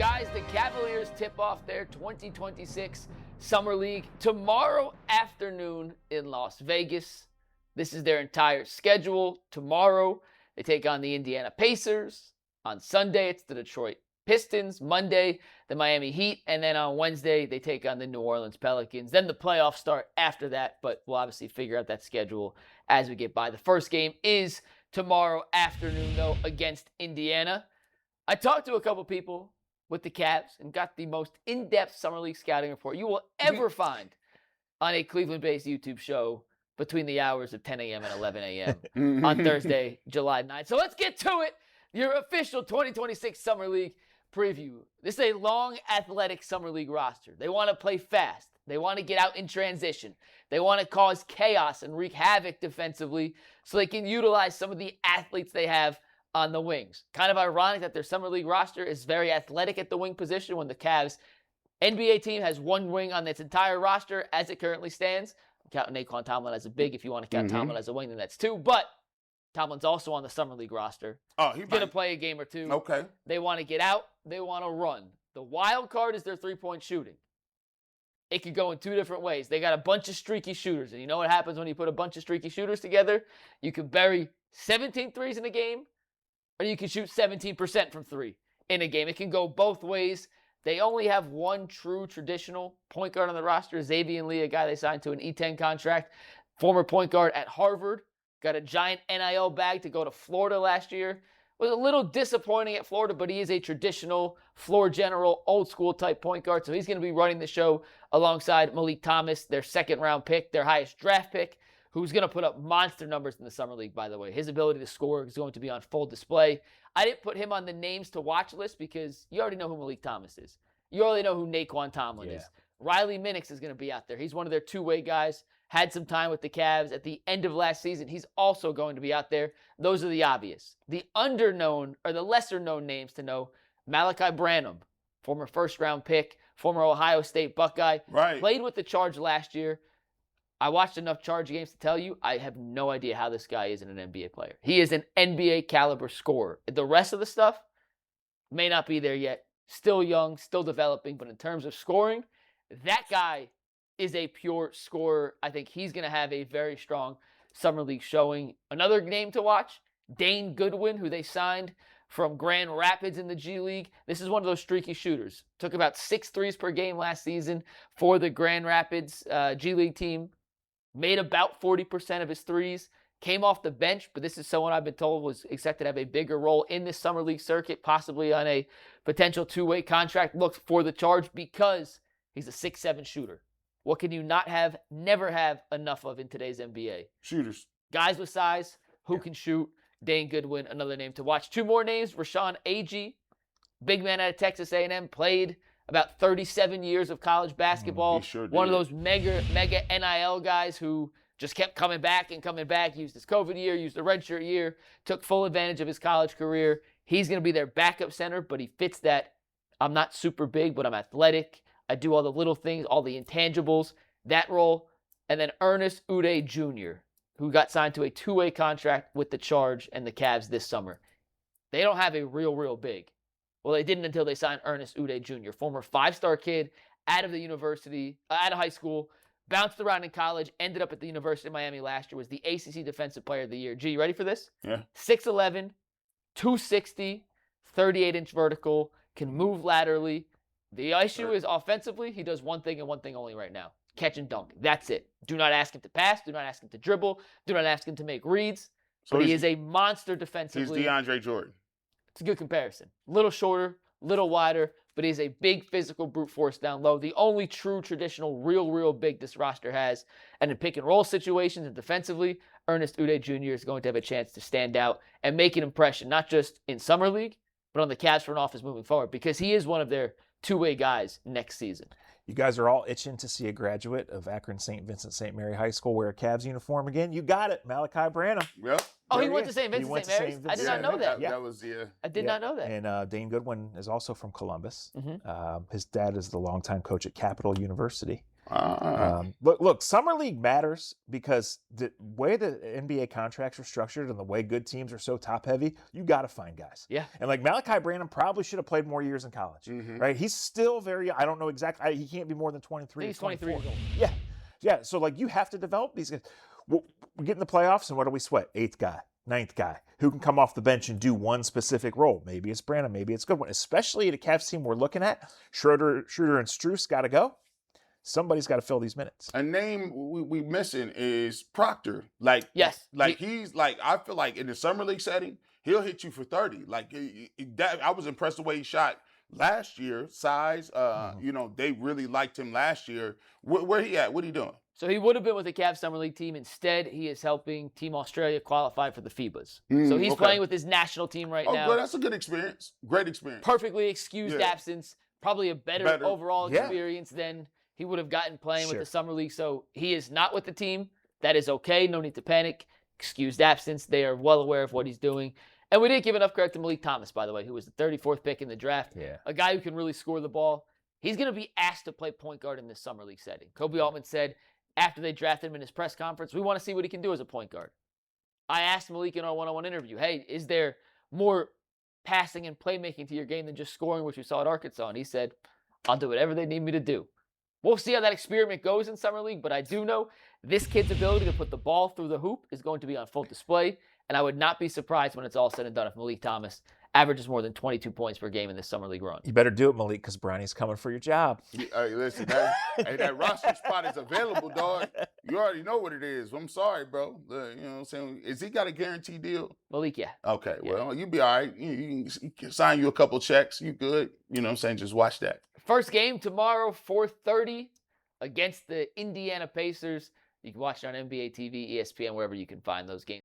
Guys, the Cavaliers tip off their 2026 Summer League tomorrow afternoon in Las Vegas. This is their entire schedule. Tomorrow, they take on the Indiana Pacers. On Sunday, it's the Detroit Pistons. Monday, the Miami Heat. And then on Wednesday, they take on the New Orleans Pelicans. Then the playoffs start after that, but we'll obviously figure out that schedule as we get by. The first game is tomorrow afternoon, though, against Indiana. I talked to a couple people with the Cavs and got the most in-depth Summer League scouting report you will ever find on a Cleveland-based YouTube show between the hours of 10 a.m. and 11 a.m. on Thursday, July 9th. So let's get to it. Your official 2026 Summer League preview. This is a long, athletic Summer League roster. They want to play fast. They want to get out in transition. They want to cause chaos and wreak havoc defensively so they can utilize some of the athletes they have on the wings. Kind of ironic that their Summer League roster is very athletic at the wing position when the Cavs NBA team has one wing on its entire roster as it currently stands. I'm counting Nae'Qwan Tomlin as a big. If you want to count Tomlin as a wing, then that's two. But Tomlin's also on the Summer League roster. Oh, he's going to play a game or two. Okay. They want to get out. They want to run. The wild card is their three-point shooting. It could go in two different ways. They got a bunch of streaky shooters. And you know what happens when you put a bunch of streaky shooters together? You can bury 17 threes in a game, or you can shoot 17% from three in a game. It can go both ways. They only have one true traditional point guard on the roster, Xaivian Lee, a guy they signed to an E10 contract, former point guard at Harvard, got a giant NIL bag to go to Florida last year. Was a little disappointing at Florida, but he is a traditional floor general, old school type point guard, so he's going to be running the show alongside Meleek Thomas, their second-round pick, their highest draft pick, who's going to put up monster numbers in the Summer League, by the way. His ability to score is going to be on full display. I didn't put him on the names to watch list because you already know who Meleek Thomas is. You already know who Nae'Qwan Tomlin is. Riley Minix is going to be out there. He's one of their two-way guys. Had some time with the Cavs at the end of last season. He's also going to be out there. Those are the obvious. The underknown, or the lesser-known names to know, Malaki Branham, former first-round pick, former Ohio State Buckeye. Right. Played with the Charge last year. I watched enough Charge games to tell you, I have no idea how this guy isn't an NBA player. He is an NBA caliber scorer. The rest of the stuff may not be there yet. Still young, still developing, but in terms of scoring, that guy is a pure scorer. I think he's going to have a very strong Summer League showing. Another name to watch, Dane Goodwin, who they signed from Grand Rapids in the G League. This is one of those streaky shooters. Took about 6 threes per game last season for the Grand Rapids G League team. Made about 40% of his threes. Came off the bench, but this is someone I've been told was expected to have a bigger role in this Summer League circuit, possibly on a potential two-way contract look for the Charge because he's a 6'7" shooter. What can you not have, never have enough of in today's NBA? Shooters. Guys with size who can shoot. Dane Goodwin, another name to watch. Two more names, Rashaun Agee, big man out of Texas A&M, played about 37 years of college basketball. He sure did. One of those mega NIL guys who just kept coming back and coming back, used his COVID year, used the redshirt year, took full advantage of his college career. He's going to be their backup center, but he fits that. I'm not super big, but I'm athletic. I do all the little things, all the intangibles, that role. And then Ernest Udeh Jr., who got signed to a two-way contract with the Charge and the Cavs this summer. They don't have a real big. Well, they didn't until they signed Ernest Udeh Jr., former 5-star kid out of the university, out of high school, bounced around in college, ended up at the University of Miami last year, was the ACC Defensive Player of the Year. G, you ready for this? Yeah. 6'11", 260, 38-inch vertical, can move laterally. The issue is offensively, he does one thing and one thing only right now. Catch and dunk. That's it. Do not ask him to pass. Do not ask him to dribble. Do not ask him to make reads. So but he is a monster defensively. He's DeAndre Jordan. It's a good comparison. Little shorter, little wider, but he's a big physical brute force down low. The only true traditional real big this roster has. And in pick and roll situations and defensively, Ernest Udeh Jr. is going to have a chance to stand out and make an impression, not just in Summer League, but on the Cavs front office moving forward, because he is one of their two-way guys next season. You guys are all itching to see a graduate of Akron St. Vincent St. Mary High School wear a Cavs uniform again. You got it, Malaki Branham. Yep. Oh, he went to St. Vincent St. Mary's? I did not know that. That was, I did not know that. And Dane Goodwin is also from Columbus. His dad is the longtime coach at Capital University. Look, Summer League matters because the way the NBA contracts are structured and the way good teams are so top-heavy, you got to find guys. Yeah. And like Malaki Branham probably should have played more years in college, right? He's still I don't know exactly, he can't be more than 23 He's 23 years old. Yeah. Yeah, so like you have to develop these guys. We get in the playoffs, and what do we sweat? 8th guy, 9th guy, who can come off the bench and do one specific role. Maybe it's Branham, maybe it's Goodwin. Especially at a Cavs team we're looking at, Schroeder and Strus got to go. Somebody's got to fill these minutes. A name we missing is Proctor. Like, yes, he's like, I feel like in the Summer League setting, he'll hit you for 30. Like that, I was impressed the way he shot last year. Size, they really liked him last year. Where he at? What he doing? So he would have been with the Cavs Summer League team. Instead, he is helping Team Australia qualify for the FIBAs. So he's playing with his national team right now. Oh, that's a good experience. Great experience. Perfectly excused absence. Probably a better overall experience than he would have gotten playing with the Summer League. So he is not with the team. That is okay. No need to panic. Excused absence. They are well aware of what he's doing. And we didn't give enough credit to Meleek Thomas, by the way, who was the 34th pick in the draft. Yeah. A guy who can really score the ball. He's going to be asked to play point guard in this Summer League setting. Kobe Altman said after they drafted him in his press conference, we want to see what he can do as a point guard. I asked Meleek in our one-on-one interview, hey, is there more passing and playmaking to your game than just scoring, which you saw at Arkansas? And he said, I'll do whatever they need me to do. We'll see how that experiment goes in Summer League, but I do know this kid's ability to put the ball through the hoop is going to be on full display, and I would not be surprised when it's all said and done if Meleek Thomas averages more than 22 points per game in this Summer League run. You better do it, Meleek, because Bronny's coming for your job. Hey, listen, that roster spot is available, dog. You already know what it is. I'm sorry, bro. You know what I'm saying? Is he got a guaranteed deal? Meleek, yeah. Okay, well, you'll be all right. You can sign you a couple checks. You good. You know what I'm saying? Just watch that. First game tomorrow, 4:30 against the Indiana Pacers. You can watch it on NBA TV, ESPN, wherever you can find those games.